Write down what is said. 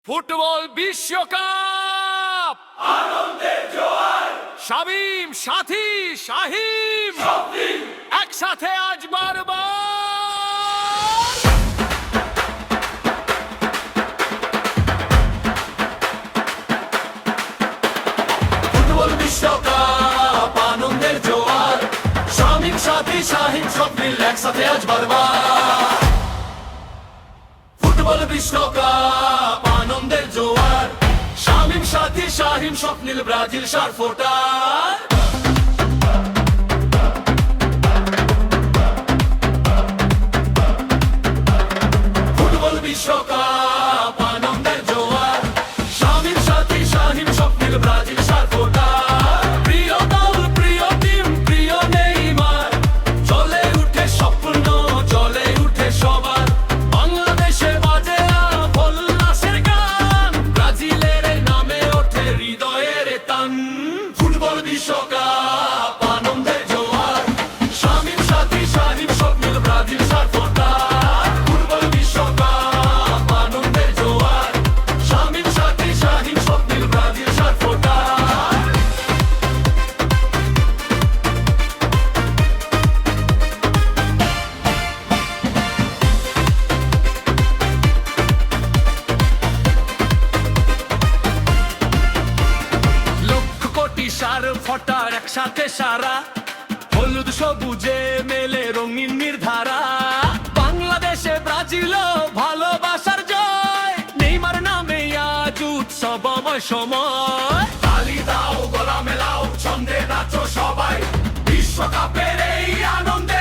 football বিশ্বকাপ আনন্দের জোয়ার শামীম সাথী শাহিম স্বপ্নিল একসাথে আজ বারবার ফুটবল বিশ্বকাপ আনন্দের জোয়ার শামীম সাথী শাহিন স্বপ্নিল একসাথে আজ বারবার ফুটবল বিশ্বকাপ আনন্দের জোয়ার শামীম সাথী শাহিন স্বপ্নিল ব্রাজিল সারফোটার ফুটবল বিশ্বকাপ আনন্দের জোয়ার শামীম সাথী শাহিন স্বপ্নিল ব্রাজিল সারফোটার প্রিয় দল প্রিয় টিম প্রিয় নেইমার চলে উঠে স্বপ্ন চলে উঠে সবার বাংলাদেশে বাজে উল্লাসের গান ব্রাজিলের নামে ওঠে হৃদয়ের টান ফুটবল বিশ্বকাপ আনন্দের জোয়ার শামীম সাথী শাহিন স্বপ্নিল ব্রাজিল সারফোটার ফুটবল বিশ্বকাপ আনন্দের জোয়ার শামীম সাথী শাহিন স্বপ্নিল ব্রাজিল সারফোটার লক্ষ কোটি সার ফটার একসাথে সারা হলুদ সবুজে মেলে রঙিন নির্ধারা বাংলাদেশে ব্রাজিল ভালোবাসার জয় নেইমার নামে আজ উৎসবময় সময় তালি দাও গলা মেলাও ছন্দে নাচো সবাই বিশ্বকাপের এই আনন্দে